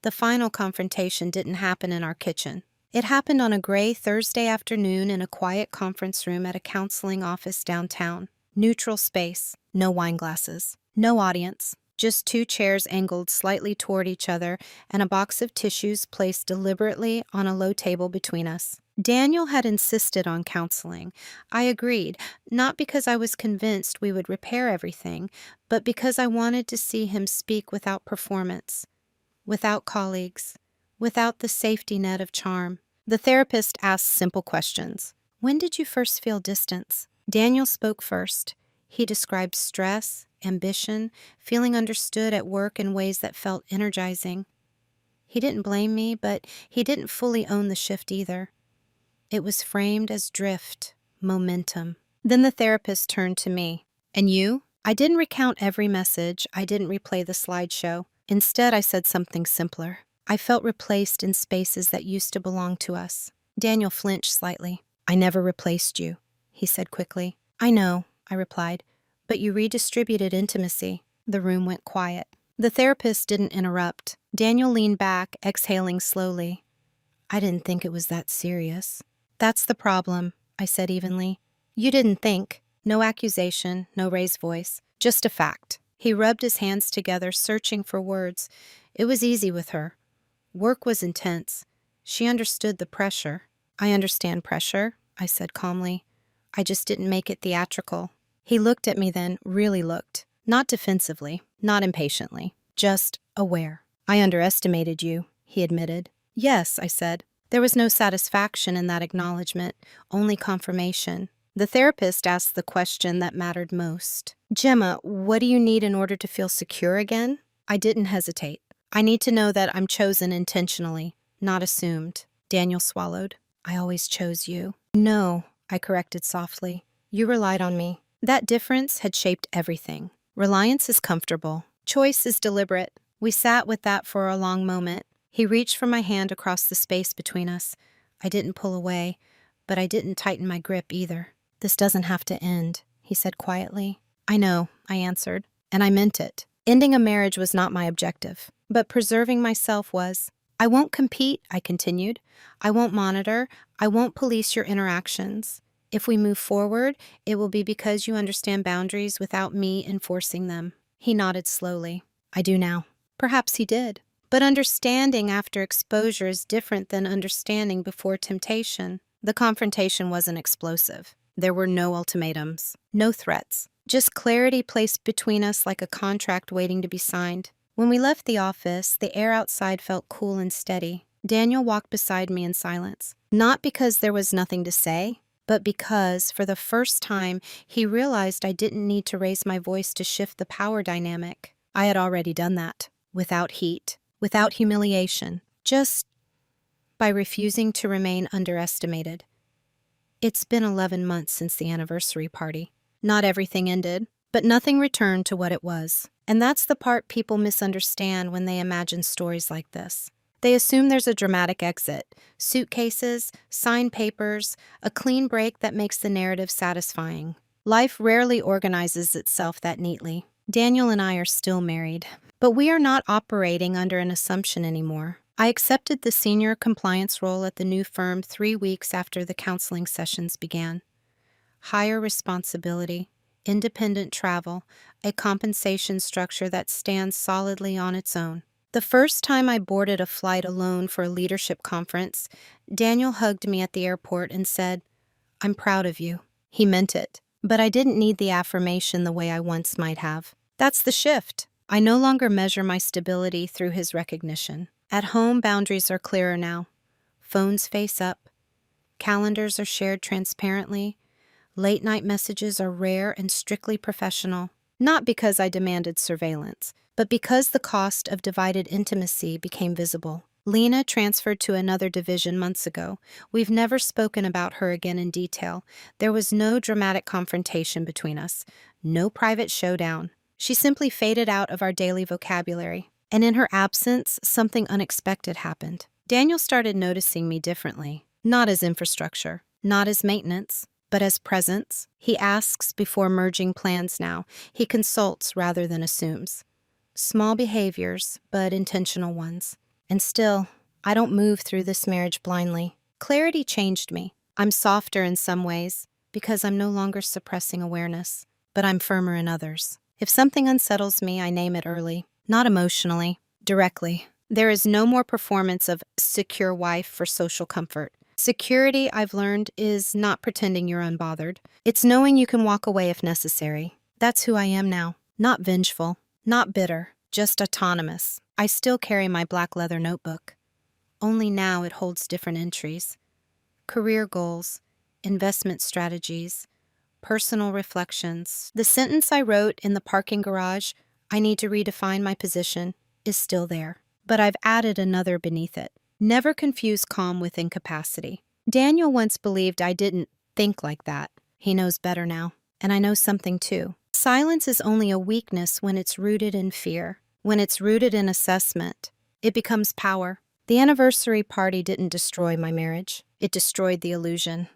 The final confrontation didn't happen in our kitchen. It happened on a gray Thursday afternoon in a quiet conference room at a counseling office downtown. Neutral space, no wine glasses, no audience, just two chairs angled slightly toward each other and a box of tissues placed deliberately on a low table between us. Daniel had insisted on counseling. I agreed, not because I was convinced we would repair everything, but because I wanted to see him speak without performance, without colleagues, without the safety net of charm. The therapist asked simple questions. When did you first feel distance? Daniel spoke first. He described stress, ambition, feeling understood at work in ways that felt energizing. He didn't blame me, but he didn't fully own the shift either. It was framed as drift, momentum. Then the therapist turned to me. And you? I didn't recount every message. I didn't replay the slideshow. Instead, I said something simpler. I felt replaced in spaces that used to belong to us. Daniel flinched slightly. I never replaced you, he said quickly. I know, I replied, but you redistributed intimacy. The room went quiet. The therapist didn't interrupt. Daniel leaned back, exhaling slowly. I didn't think it was that serious. That's the problem, I said evenly. You didn't think. No accusation, no raised voice, just a fact. He rubbed his hands together, searching for words. It was easy with her. Work was intense. She understood the pressure. I understand pressure, I said calmly. I just didn't make it theatrical. He looked at me then, really looked. Not defensively, not impatiently, just aware. I underestimated you, he admitted. Yes, I said. There was no satisfaction in that acknowledgement, only confirmation. The therapist asked the question that mattered most. Gemma, what do you need in order to feel secure again? I didn't hesitate. I need to know that I'm chosen intentionally, not assumed. Daniel swallowed. I always chose you. No, I corrected softly. You relied on me. That difference had shaped everything. Reliance is comfortable. Choice is deliberate. We sat with that for a long moment. He reached for my hand across the space between us. I didn't pull away, but I didn't tighten my grip either. This doesn't have to end, he said quietly. I know, I answered, and I meant it. Ending a marriage was not my objective, but preserving myself was. I won't compete, I continued. I won't monitor. I won't police your interactions. If we move forward, it will be because you understand boundaries without me enforcing them. He nodded slowly. I do now. Perhaps he did. But understanding after exposure is different than understanding before temptation. The confrontation wasn't explosive. There were no ultimatums, no threats, just clarity placed between us like a contract waiting to be signed. When we left the office, the air outside felt cool and steady. Daniel walked beside me in silence, not because there was nothing to say, but because, for the first time, he realized I didn't need to raise my voice to shift the power dynamic. I had already done that, without heat, without humiliation, just by refusing to remain underestimated. It's been 11 months since the anniversary party. Not everything ended, but nothing returned to what it was. And that's the part people misunderstand when they imagine stories like this. They assume there's a dramatic exit, suitcases, signed papers, a clean break that makes the narrative satisfying. Life rarely organizes itself that neatly. Daniel and I are still married, but we are not operating under an assumption anymore. I accepted the senior compliance role at the new firm 3 weeks after the counseling sessions began. Higher responsibility, independent travel, a compensation structure that stands solidly on its own. The first time I boarded a flight alone for a leadership conference, Daniel hugged me at the airport and said, "I'm proud of you." He meant it, but I didn't need the affirmation the way I once might have. That's the shift. I no longer measure my stability through his recognition. At home, boundaries are clearer now. Phones face up. Calendars are shared transparently. Late-night messages are rare and strictly professional. Not because I demanded surveillance, but because the cost of divided intimacy became visible. Lena transferred to another division months ago. We've never spoken about her again in detail. There was no dramatic confrontation between us, no private showdown. She simply faded out of our daily vocabulary. And in her absence, something unexpected happened. Daniel started noticing me differently, not as infrastructure, not as maintenance, but as presence. He asks before merging plans now. He consults rather than assumes. Small behaviors, but intentional ones. And still, I don't move through this marriage blindly. Clarity changed me. I'm softer in some ways because I'm no longer suppressing awareness, but I'm firmer in others. If something unsettles me, I name it early, not emotionally, directly. There is no more performance of secure wife for social comfort. Security, I've learned, is not pretending you're unbothered. It's knowing you can walk away if necessary. That's who I am now. Not vengeful, not bitter, just autonomous. I still carry my black leather notebook. Only now it holds different entries. Career goals, investment strategies, personal reflections. The sentence I wrote in the parking garage, "I need to redefine my position," is still there. But I've added another beneath it. Never confuse calm with incapacity. Daniel once believed I didn't think like that. He knows better now. And I know something too. Silence is only a weakness when it's rooted in fear. When it's rooted in assessment, it becomes power. The anniversary party didn't destroy my marriage. It destroyed the illusion.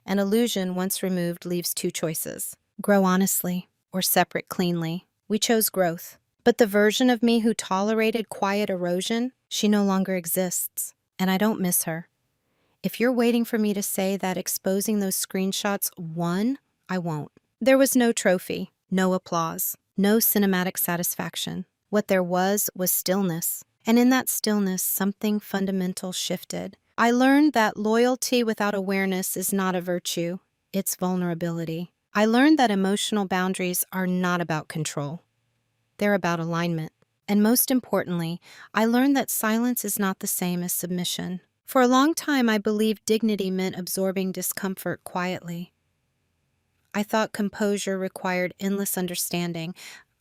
An illusion, once removed, leaves two choices: grow honestly or separate cleanly. We chose growth. But the version of me who tolerated quiet erosion, she no longer exists. And I don't miss her. If you're waiting for me to say that exposing those screenshots won, I won't. There was no trophy, no applause, no cinematic satisfaction. What there was stillness. And in that stillness, something fundamental shifted. I learned that loyalty without awareness is not a virtue. It's vulnerability. I learned that emotional boundaries are not about control. They're about alignment. And most importantly, I learned that silence is not the same as submission. For a long time, I believed dignity meant absorbing discomfort quietly. I thought composure required endless understanding.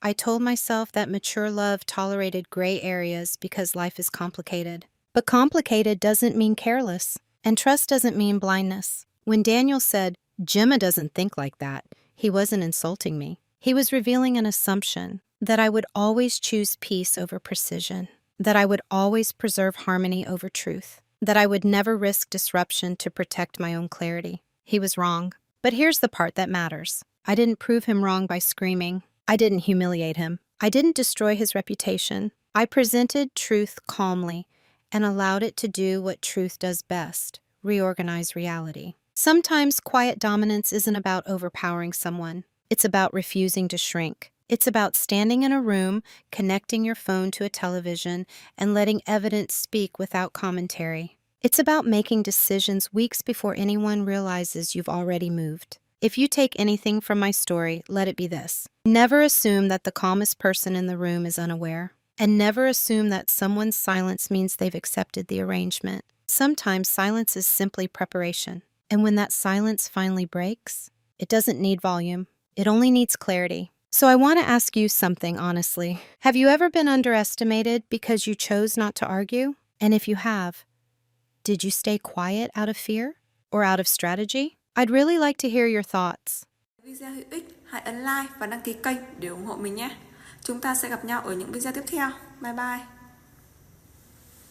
I told myself that mature love tolerated gray areas because life is complicated. But complicated doesn't mean careless, and trust doesn't mean blindness. When Daniel said, "Gemma doesn't think like that," he wasn't insulting me. He was revealing an assumption that I would always choose peace over precision, that I would always preserve harmony over truth, that I would never risk disruption to protect my own clarity. He was wrong. But here's the part that matters. I didn't prove him wrong by screaming. I didn't humiliate him. I didn't destroy his reputation. I presented truth calmly and allowed it to do what truth does best: reorganize reality. Sometimes quiet dominance isn't about overpowering someone. It's about refusing to shrink. It's about standing in a room, connecting your phone to a television, and letting evidence speak without commentary. It's about making decisions weeks before anyone realizes you've already moved. If you take anything from my story, let it be this: never assume that the calmest person in the room is unaware. And never assume that someone's silence means they've accepted the arrangement. Sometimes silence is simply preparation. And when that silence finally breaks, it doesn't need volume. It only needs clarity. So I want to ask you something honestly. Have you ever been underestimated because you chose not to argue? And if you have, did you stay quiet out of fear or out of strategy? I'd really like to hear your thoughts. Video hữu ích, hãy ấn like và đăng ký kênh để ủng hộ mình nhé. Chúng ta sẽ gặp nhau ở những video tiếp theo. Bye bye.